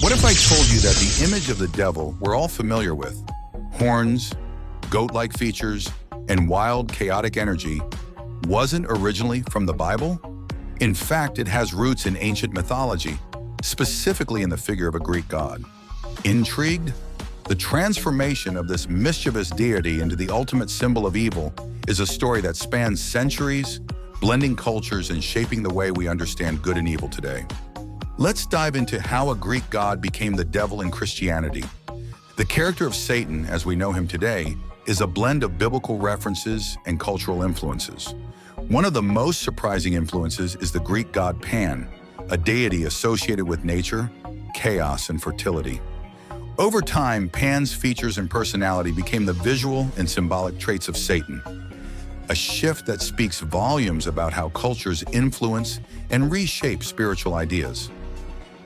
What if I told you that the image of the devil we're all familiar with, horns, goat-like features, and wild, chaotic energy, wasn't originally from the Bible? In fact, it has roots in ancient mythology, specifically in the figure of a Greek god. Intrigued? The transformation of this mischievous deity into the ultimate symbol of evil is a story that spans centuries, blending cultures and shaping the way we understand good and evil today. Let's dive into how a Greek god became the devil in Christianity. The character of Satan, as we know him today, is a blend of biblical references and cultural influences. One of the most surprising influences is the Greek god Pan, a deity associated with nature, chaos, and fertility. Over time, Pan's features and personality became the visual and symbolic traits of Satan, a shift that speaks volumes about how cultures influence and reshape spiritual ideas.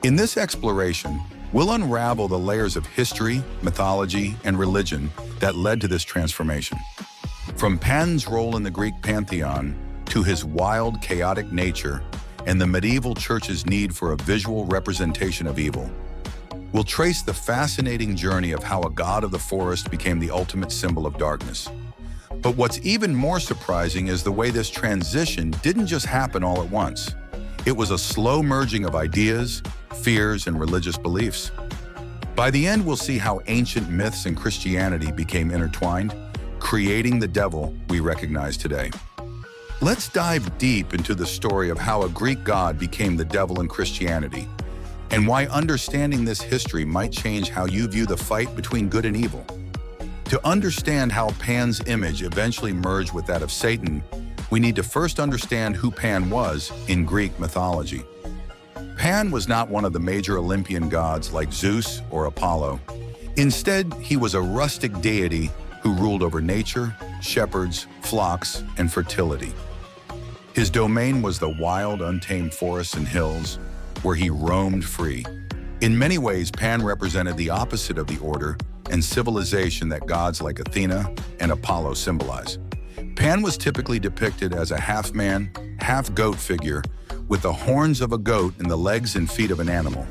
In this exploration, we'll unravel the layers of history, mythology, and religion that led to this transformation. From Pan's role in the Greek pantheon to his wild, chaotic nature and the medieval church's need for a visual representation of evil, we'll trace the fascinating journey of how a god of the forest became the ultimate symbol of darkness. But what's even more surprising is the way this transition didn't just happen all at once. It was a slow merging of ideas, fears, and religious beliefs. By the end, we'll see how ancient myths and Christianity became intertwined, creating the devil we recognize today. Let's dive deep into the story of how a Greek god became the devil in Christianity, and why understanding this history might change how you view the fight between good and evil. To understand how Pan's image eventually merged with that of Satan, we need to first understand who Pan was in Greek mythology. Pan was not one of the major Olympian gods like Zeus or Apollo. Instead, he was a rustic deity who ruled over nature, shepherds, flocks, and fertility. His domain was the wild, untamed forests and hills, where he roamed free. In many ways, Pan represented the opposite of the order and civilization that gods like Athena and Apollo symbolize. Pan was typically depicted as a half-man, half-goat figure with the horns of a goat and the legs and feet of an animal.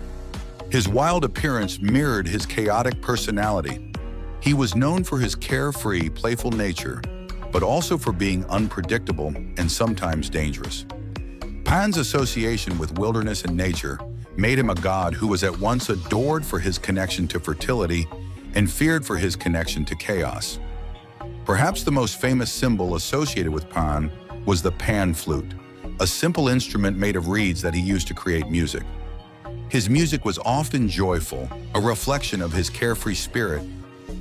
His wild appearance mirrored his chaotic personality. He was known for his carefree, playful nature, but also for being unpredictable and sometimes dangerous. Pan's association with wilderness and nature made him a god who was at once adored for his connection to fertility and feared for his connection to chaos. Perhaps the most famous symbol associated with Pan was the pan flute, a simple instrument made of reeds that he used to create music. His music was often joyful, a reflection of his carefree spirit,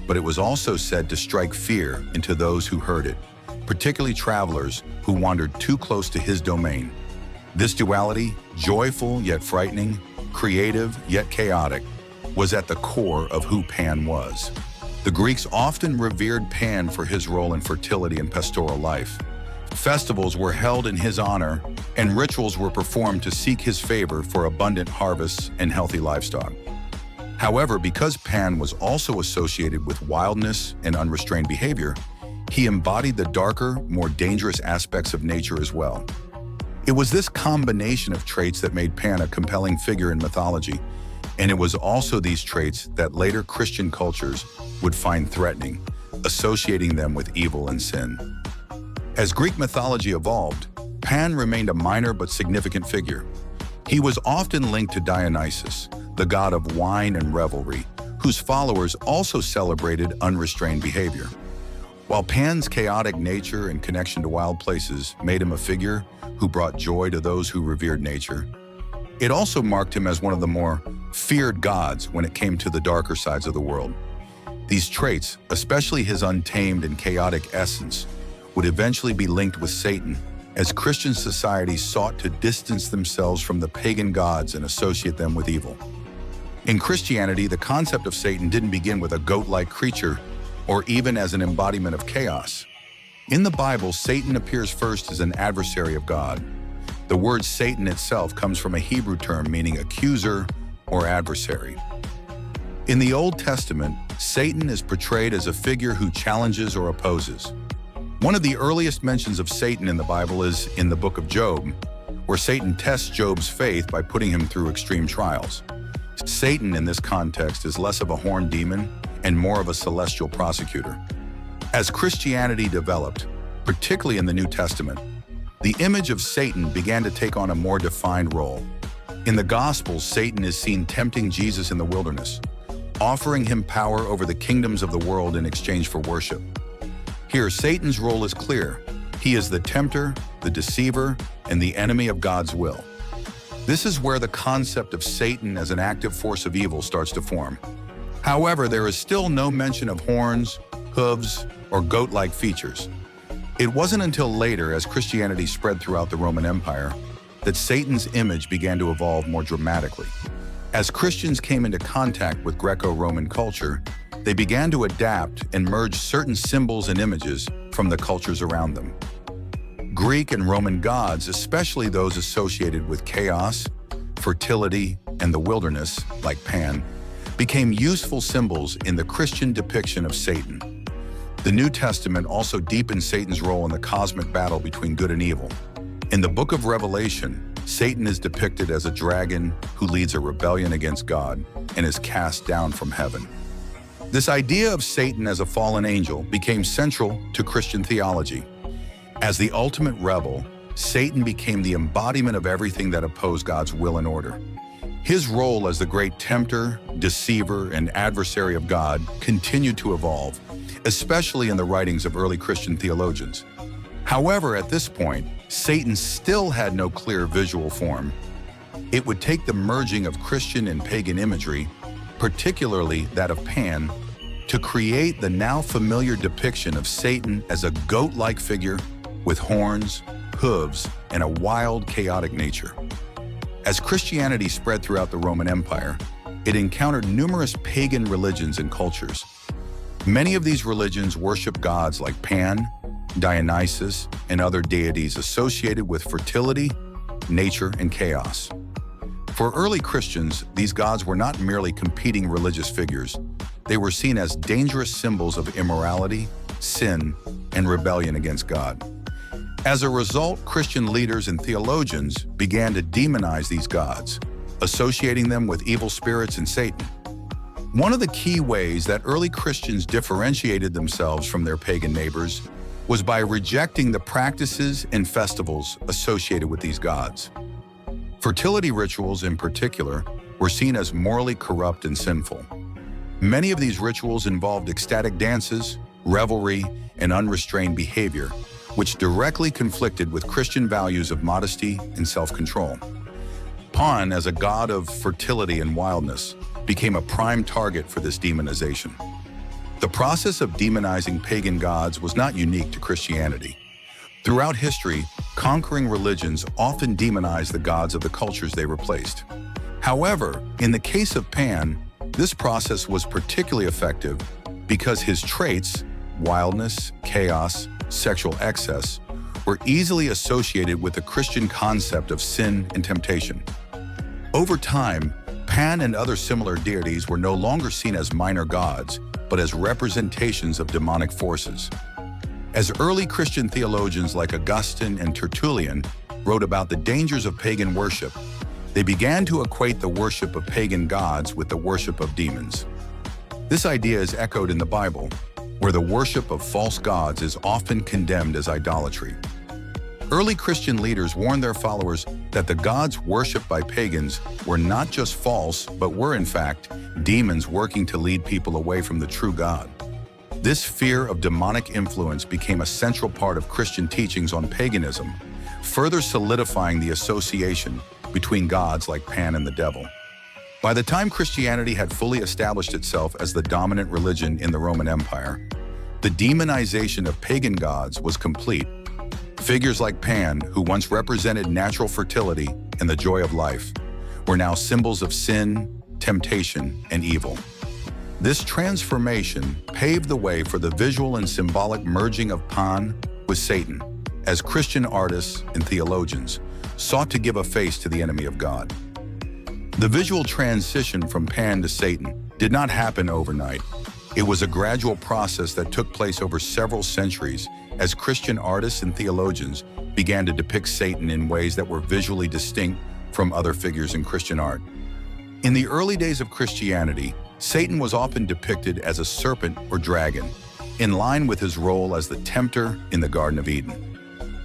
but it was also said to strike fear into those who heard it, particularly travelers who wandered too close to his domain. This duality, joyful yet frightening, creative yet chaotic, was at the core of who Pan was. The Greeks often revered Pan for his role in fertility and pastoral life. Festivals were held in his honor, and rituals were performed to seek his favor for abundant harvests and healthy livestock. However, because Pan was also associated with wildness and unrestrained behavior, he embodied the darker, more dangerous aspects of nature as well. It was this combination of traits that made Pan a compelling figure in mythology, and it was also these traits that later Christian cultures would find threatening, associating them with evil and sin. As Greek mythology evolved, Pan remained a minor but significant figure. He was often linked to Dionysus, the god of wine and revelry, whose followers also celebrated unrestrained behavior. While Pan's chaotic nature and connection to wild places made him a figure who brought joy to those who revered nature, it also marked him as one of the more feared gods when it came to the darker sides of the world. These traits, especially his untamed and chaotic essence, would eventually be linked with Satan as Christian societies sought to distance themselves from the pagan gods and associate them with evil. In Christianity, the concept of Satan didn't begin with a goat-like creature or even as an embodiment of chaos. In the Bible, Satan appears first as an adversary of God. The word Satan itself comes from a Hebrew term meaning accuser or adversary. In the Old Testament, Satan is portrayed as a figure who challenges or opposes. One of the earliest mentions of Satan in the Bible is in the book of Job, where Satan tests Job's faith by putting him through extreme trials. Satan in this context is less of a horned demon and more of a celestial prosecutor. As Christianity developed, particularly in the New Testament, the image of Satan began to take on a more defined role. In the Gospels, Satan is seen tempting Jesus in the wilderness, offering him power over the kingdoms of the world in exchange for worship. Here, Satan's role is clear. He is the tempter, the deceiver, and the enemy of God's will. This is where the concept of Satan as an active force of evil starts to form. However, there is still no mention of horns, hooves, or goat-like features. It wasn't until later, as Christianity spread throughout the Roman Empire, that Satan's image began to evolve more dramatically. As Christians came into contact with Greco-Roman culture, they began to adapt and merge certain symbols and images from the cultures around them. Greek and Roman gods, especially those associated with chaos, fertility, and the wilderness, like Pan, became useful symbols in the Christian depiction of Satan. The New Testament also deepened Satan's role in the cosmic battle between good and evil. In the book of Revelation, Satan is depicted as a dragon who leads a rebellion against God and is cast down from heaven. This idea of Satan as a fallen angel became central to Christian theology. As the ultimate rebel, Satan became the embodiment of everything that opposed God's will and order. His role as the great tempter, deceiver, and adversary of God continued to evolve, especially in the writings of early Christian theologians. However, at this point, Satan still had no clear visual form. It would take the merging of Christian and pagan imagery, particularly that of Pan, to create the now familiar depiction of Satan as a goat-like figure with horns, hooves, and a wild, chaotic nature. As Christianity spread throughout the Roman Empire, it encountered numerous pagan religions and cultures. Many of these religions worship gods like Pan, Dionysus, and other deities associated with fertility, nature, and chaos. For early Christians, these gods were not merely competing religious figures. They were seen as dangerous symbols of immorality, sin, and rebellion against God. As a result, Christian leaders and theologians began to demonize these gods, associating them with evil spirits and Satan. One of the key ways that early Christians differentiated themselves from their pagan neighbors was by rejecting the practices and festivals associated with these gods. Fertility rituals, in particular, were seen as morally corrupt and sinful. Many of these rituals involved ecstatic dances, revelry, and unrestrained behavior, which directly conflicted with Christian values of modesty and self-control. Pan, as a god of fertility and wildness, became a prime target for this demonization. The process of demonizing pagan gods was not unique to Christianity. Throughout history, conquering religions often demonized the gods of the cultures they replaced. However, in the case of Pan, this process was particularly effective because his traits, wildness, chaos, sexual excess, were easily associated with the Christian concept of sin and temptation. Over time, Pan and other similar deities were no longer seen as minor gods, but as representations of demonic forces. As early Christian theologians like Augustine and Tertullian wrote about the dangers of pagan worship, they began to equate the worship of pagan gods with the worship of demons. This idea is echoed in the Bible, where the worship of false gods is often condemned as idolatry. Early Christian leaders warned their followers that the gods worshipped by pagans were not just false, but were in fact demons working to lead people away from the true God. This fear of demonic influence became a central part of Christian teachings on paganism, further solidifying the association between gods like Pan and the devil. By the time Christianity had fully established itself as the dominant religion in the Roman Empire, the demonization of pagan gods was complete. Figures like Pan, who once represented natural fertility and the joy of life, were now symbols of sin, temptation, and evil. This transformation paved the way for the visual and symbolic merging of Pan with Satan, as Christian artists and theologians sought to give a face to the enemy of God. The visual transition from Pan to Satan did not happen overnight. It was a gradual process that took place over several centuries as Christian artists and theologians began to depict Satan in ways that were visually distinct from other figures in Christian art. In the early days of Christianity, Satan was often depicted as a serpent or dragon, in line with his role as the tempter in the Garden of Eden.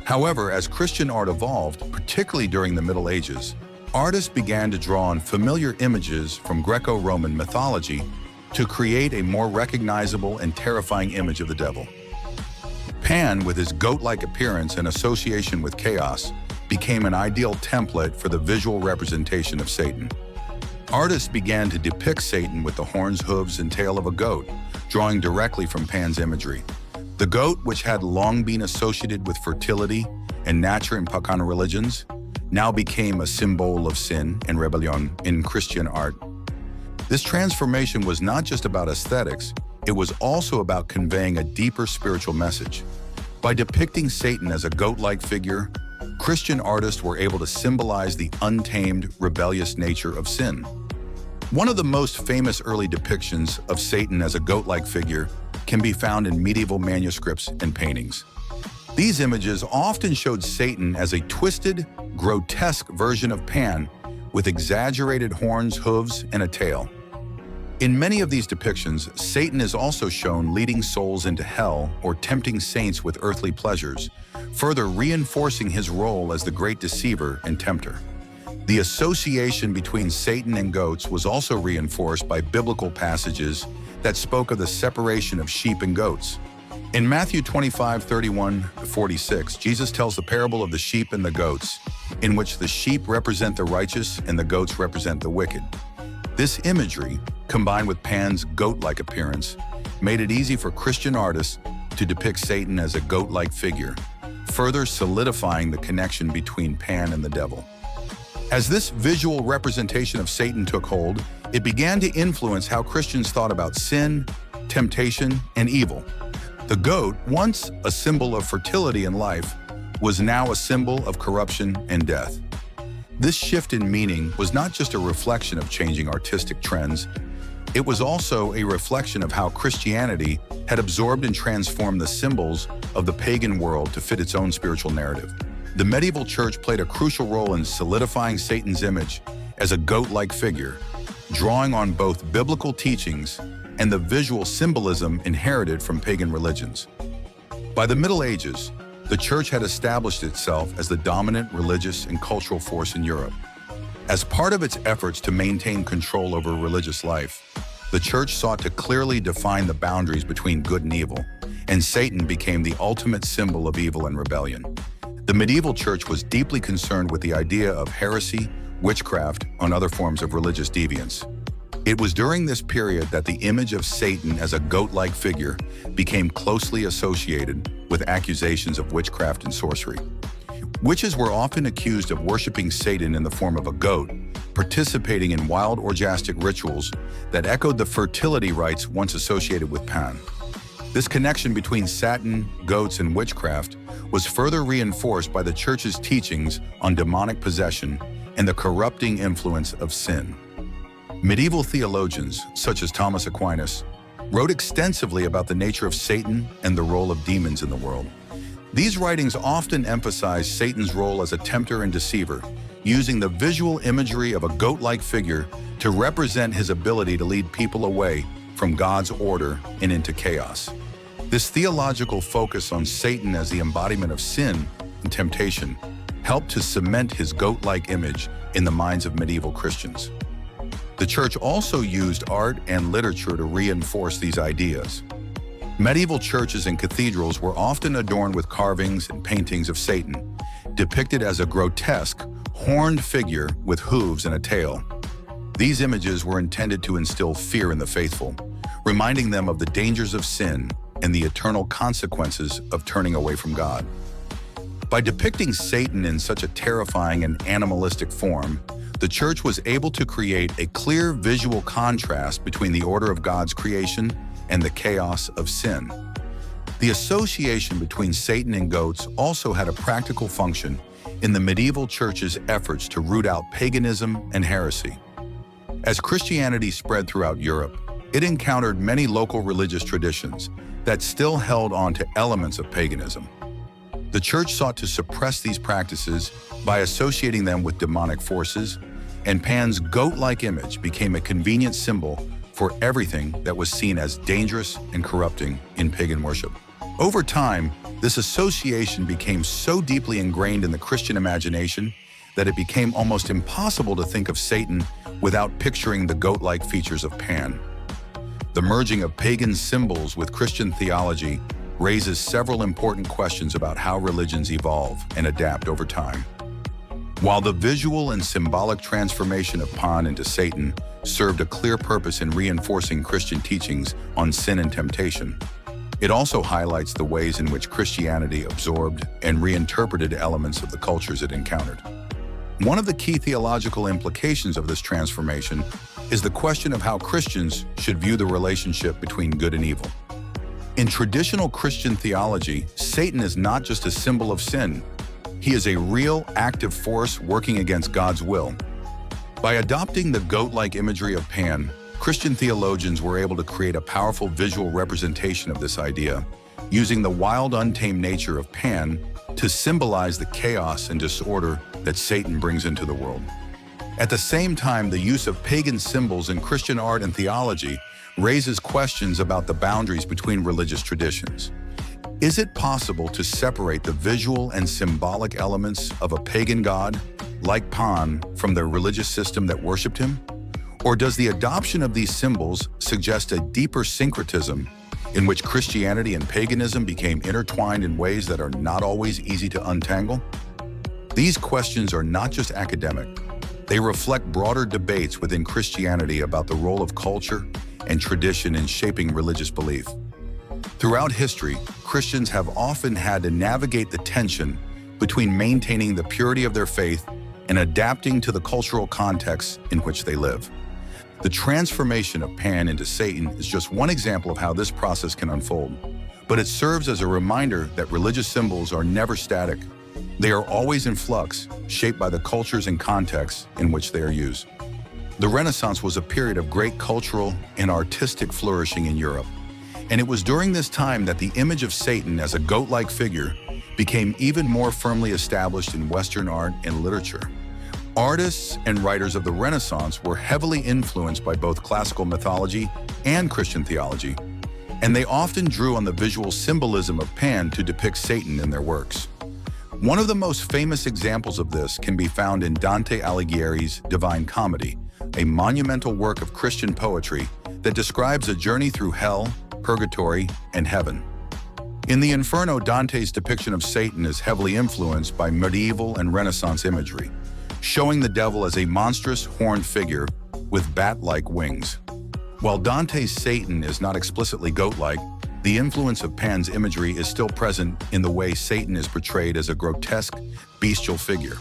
However, as Christian art evolved, particularly during the Middle Ages, artists began to draw on familiar images from Greco-Roman mythology to create a more recognizable and terrifying image of the devil. Pan, with his goat-like appearance and association with chaos, became an ideal template for the visual representation of Satan. Artists began to depict Satan with the horns, hooves, and tail of a goat, drawing directly from Pan's imagery. The goat, which had long been associated with fertility and nature in Pakana religions, now became a symbol of sin and rebellion in Christian art. This transformation was not just about aesthetics, it was also about conveying a deeper spiritual message. By depicting Satan as a goat-like figure, Christian artists were able to symbolize the untamed, rebellious nature of sin. One of the most famous early depictions of Satan as a goat-like figure can be found in medieval manuscripts and paintings. These images often showed Satan as a twisted, grotesque version of Pan with exaggerated horns, hooves, and a tail. In many of these depictions, Satan is also shown leading souls into hell or tempting saints with earthly pleasures, further reinforcing his role as the great deceiver and tempter. The association between Satan and goats was also reinforced by biblical passages that spoke of the separation of sheep and goats. In Matthew 25:31-46, Jesus tells the parable of the sheep and the goats, in which the sheep represent the righteous and the goats represent the wicked. This imagery, combined with Pan's goat-like appearance, made it easy for Christian artists to depict Satan as a goat-like figure, further solidifying the connection between Pan and the devil. As this visual representation of Satan took hold, it began to influence how Christians thought about sin, temptation, and evil. The goat, once a symbol of fertility and life, was now a symbol of corruption and death. This shift in meaning was not just a reflection of changing artistic trends, it was also a reflection of how Christianity had absorbed and transformed the symbols of the pagan world to fit its own spiritual narrative. The medieval church played a crucial role in solidifying Satan's image as a goat-like figure, drawing on both biblical teachings and the visual symbolism inherited from pagan religions. By the Middle Ages, the church had established itself as the dominant religious and cultural force in Europe. As part of its efforts to maintain control over religious life, the church sought to clearly define the boundaries between good and evil, and Satan became the ultimate symbol of evil and rebellion. The medieval church was deeply concerned with the idea of heresy, witchcraft, and other forms of religious deviance. It was during this period that the image of Satan as a goat-like figure became closely associated with accusations of witchcraft and sorcery. Witches were often accused of worshiping Satan in the form of a goat, participating in wild orgiastic rituals that echoed the fertility rites once associated with Pan. This connection between Satan, goats, and witchcraft was further reinforced by the church's teachings on demonic possession and the corrupting influence of sin. Medieval theologians, such as Thomas Aquinas, wrote extensively about the nature of Satan and the role of demons in the world. These writings often emphasize Satan's role as a tempter and deceiver, using the visual imagery of a goat-like figure to represent his ability to lead people away from God's order and into chaos. This theological focus on Satan as the embodiment of sin and temptation helped to cement his goat-like image in the minds of medieval Christians. The church also used art and literature to reinforce these ideas. Medieval churches and cathedrals were often adorned with carvings and paintings of Satan, depicted as a grotesque, horned figure with hooves and a tail. These images were intended to instill fear in the faithful, reminding them of the dangers of sin and the eternal consequences of turning away from God. By depicting Satan in such a terrifying and animalistic form, the church was able to create a clear visual contrast between the order of God's creation and the chaos of sin. The association between Satan and goats also had a practical function in the medieval church's efforts to root out paganism and heresy. As Christianity spread throughout Europe, it encountered many local religious traditions that still held on to elements of paganism. The church sought to suppress these practices by associating them with demonic forces and Pan's goat-like image became a convenient symbol for everything that was seen as dangerous and corrupting in pagan worship. Over time, this association became so deeply ingrained in the Christian imagination that it became almost impossible to think of Satan without picturing the goat-like features of Pan. The merging of pagan symbols with Christian theology raises several important questions about how religions evolve and adapt over time. While the visual and symbolic transformation of Pan into Satan served a clear purpose in reinforcing Christian teachings on sin and temptation, it also highlights the ways in which Christianity absorbed and reinterpreted elements of the cultures it encountered. One of the key theological implications of this transformation is the question of how Christians should view the relationship between good and evil. In traditional Christian theology, Satan is not just a symbol of sin. He is a real, active force working against God's will. By adopting the goat-like imagery of Pan, Christian theologians were able to create a powerful visual representation of this idea, using the wild, untamed nature of Pan to symbolize the chaos and disorder that Satan brings into the world. At the same time, the use of pagan symbols in Christian art and theology raises questions about the boundaries between religious traditions. Is it possible to separate the visual and symbolic elements of a pagan god, like Pan, from the religious system that worshipped him? Or does the adoption of these symbols suggest a deeper syncretism in which Christianity and paganism became intertwined in ways that are not always easy to untangle? These questions are not just academic. They reflect broader debates within Christianity about the role of culture and tradition in shaping religious belief. Throughout history, Christians have often had to navigate the tension between maintaining the purity of their faith and adapting to the cultural context in which they live. The transformation of Pan into Satan is just one example of how this process can unfold, but it serves as a reminder that religious symbols are never static. They are always in flux, shaped by the cultures and contexts in which they are used. The Renaissance was a period of great cultural and artistic flourishing in Europe, and it was during this time that the image of Satan as a goat-like figure became even more firmly established in Western art and literature. Artists and writers of the Renaissance were heavily influenced by both classical mythology and Christian theology, and they often drew on the visual symbolism of Pan to depict Satan in their works. One of the most famous examples of this can be found in Dante Alighieri's Divine Comedy, a monumental work of Christian poetry that describes a journey through hell, purgatory, and heaven. In the Inferno, Dante's depiction of Satan is heavily influenced by medieval and Renaissance imagery, showing the devil as a monstrous horned figure with bat-like wings. While Dante's Satan is not explicitly goat-like, the influence of Pan's imagery is still present in the way Satan is portrayed as a grotesque, bestial figure.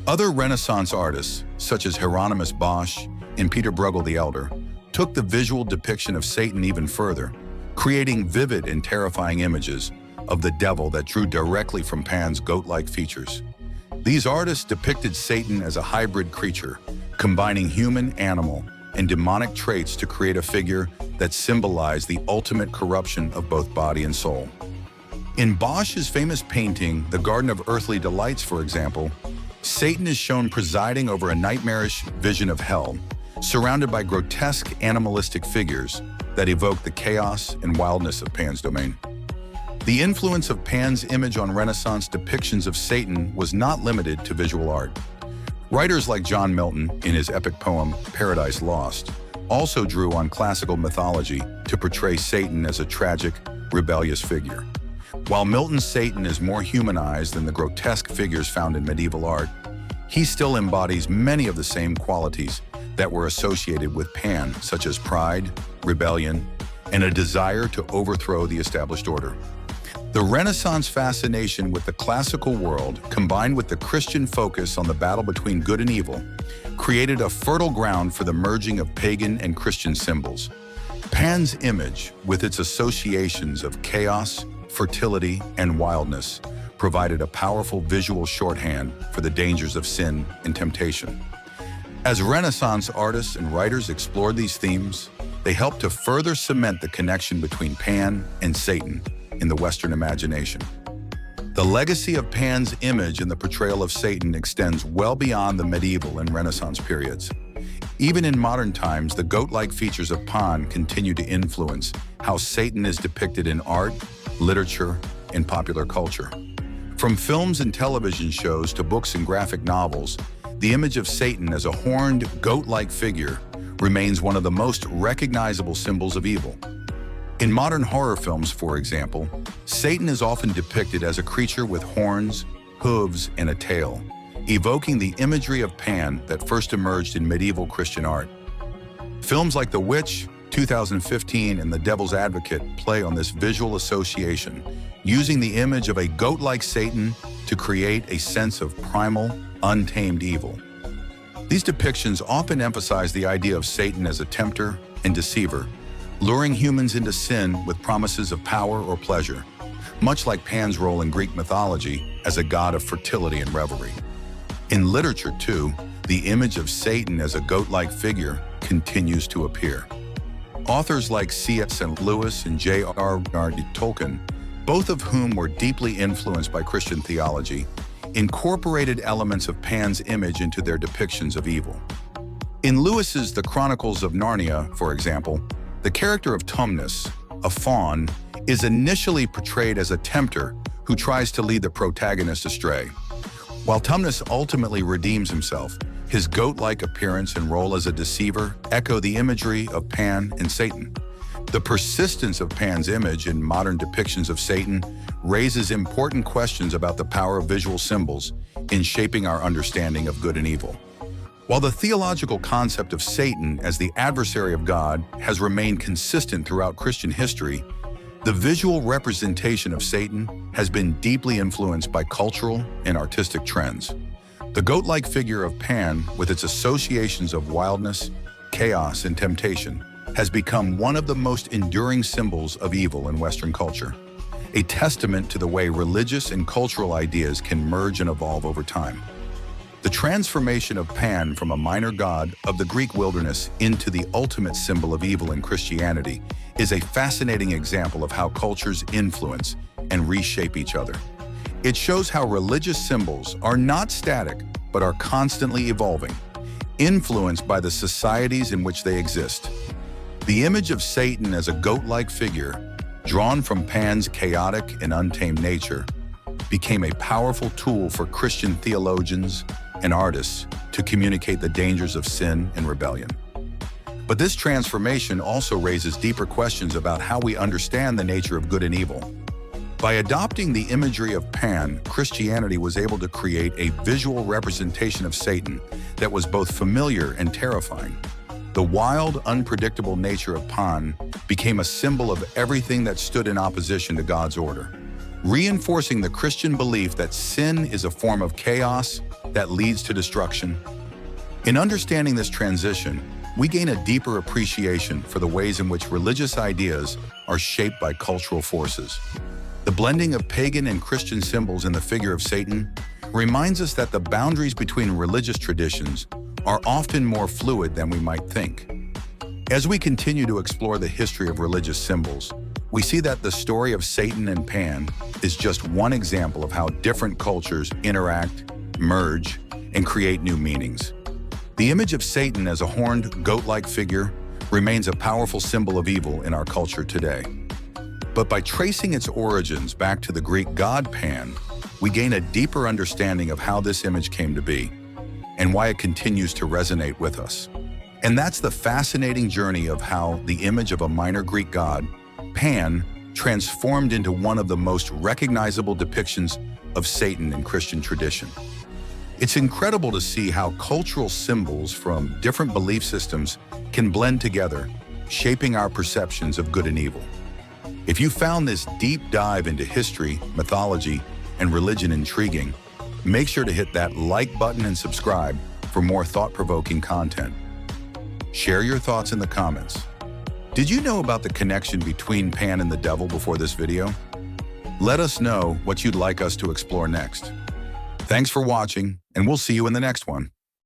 Other Renaissance artists, such as Hieronymus Bosch and Peter Bruegel the Elder, took the visual depiction of Satan even further, creating vivid and terrifying images of the devil that drew directly from Pan's goat-like features. These artists depicted Satan as a hybrid creature, combining human, animal, and demonic traits to create a figure that symbolized the ultimate corruption of both body and soul. In Bosch's famous painting, The Garden of Earthly Delights, for example, Satan is shown presiding over a nightmarish vision of hell, surrounded by grotesque animalistic figures that evoke the chaos and wildness of Pan's domain. The influence of Pan's image on Renaissance depictions of Satan was not limited to visual art. Writers like John Milton, in his epic poem Paradise Lost, also drew on classical mythology to portray Satan as a tragic, rebellious figure. While Milton's Satan is more humanized than the grotesque figures found in medieval art, he still embodies many of the same qualities that were associated with Pan, such as pride, rebellion, and a desire to overthrow the established order. The Renaissance fascination with the classical world, combined with the Christian focus on the battle between good and evil, created a fertile ground for the merging of pagan and Christian symbols. Pan's image, with its associations of chaos, fertility, and wildness, provided a powerful visual shorthand for the dangers of sin and temptation. As Renaissance artists and writers explored these themes, they helped to further cement the connection between Pan and Satan in the Western imagination. The legacy of Pan's image in the portrayal of Satan extends well beyond the medieval and Renaissance periods. Even in modern times, the goat-like features of Pan continue to influence how Satan is depicted in art, literature, and popular culture. From films and television shows to books and graphic novels, the image of Satan as a horned, goat-like figure remains one of the most recognizable symbols of evil. In modern horror films, for example, Satan is often depicted as a creature with horns, hooves, and a tail, evoking the imagery of Pan that first emerged in medieval Christian art. Films like The Witch, 2015, and The Devil's Advocate play on this visual association, using the image of a goat-like Satan to create a sense of primal, untamed evil. These depictions often emphasize the idea of Satan as a tempter and deceiver, luring humans into sin with promises of power or pleasure, much like Pan's role in Greek mythology as a god of fertility and revelry. In literature, too, the image of Satan as a goat-like figure continues to appear. Authors like C.S. Lewis and J.R.R. Tolkien, both of whom were deeply influenced by Christian theology, incorporated elements of Pan's image into their depictions of evil. In Lewis's The Chronicles of Narnia, for example, the character of Tumnus, a faun, is initially portrayed as a tempter who tries to lead the protagonist astray. While Tumnus ultimately redeems himself, his goat-like appearance and role as a deceiver echo the imagery of Pan and Satan. The persistence of Pan's image in modern depictions of Satan raises important questions about the power of visual symbols in shaping our understanding of good and evil. While the theological concept of Satan as the adversary of God has remained consistent throughout Christian history, the visual representation of Satan has been deeply influenced by cultural and artistic trends. The goat-like figure of Pan, with its associations of wildness, chaos, and temptation, has become one of the most enduring symbols of evil in Western culture, a testament to the way religious and cultural ideas can merge and evolve over time. The transformation of Pan from a minor god of the Greek wilderness into the ultimate symbol of evil in Christianity is a fascinating example of how cultures influence and reshape each other. It shows how religious symbols are not static, but are constantly evolving, influenced by the societies in which they exist. The image of Satan as a goat-like figure, drawn from Pan's chaotic and untamed nature, became a powerful tool for Christian theologians and artists to communicate the dangers of sin and rebellion. But this transformation also raises deeper questions about how we understand the nature of good and evil. By adopting the imagery of Pan, Christianity was able to create a visual representation of Satan that was both familiar and terrifying. The wild, unpredictable nature of Pan became a symbol of everything that stood in opposition to God's order, reinforcing the Christian belief that sin is a form of chaos that leads to destruction. In understanding this transition, we gain a deeper appreciation for the ways in which religious ideas are shaped by cultural forces. The blending of pagan and Christian symbols in the figure of Satan reminds us that the boundaries between religious traditions are often more fluid than we might think. As we continue to explore the history of religious symbols, we see that the story of Satan and Pan is just one example of how different cultures interact, merge, and create new meanings. The image of Satan as a horned, goat-like figure remains a powerful symbol of evil in our culture today. But by tracing its origins back to the Greek god Pan, we gain a deeper understanding of how this image came to be and why it continues to resonate with us. And that's the fascinating journey of how the image of a minor Greek god, Pan, transformed into one of the most recognizable depictions of Satan in Christian tradition. It's incredible to see how cultural symbols from different belief systems can blend together, shaping our perceptions of good and evil. If you found this deep dive into history, mythology, and religion intriguing, make sure to hit that like button and subscribe for more thought-provoking content. Share your thoughts in the comments. Did you know about the connection between Pan and the devil before this video? Let us know what you'd like us to explore next. Thanks for watching, and we'll see you in the next one.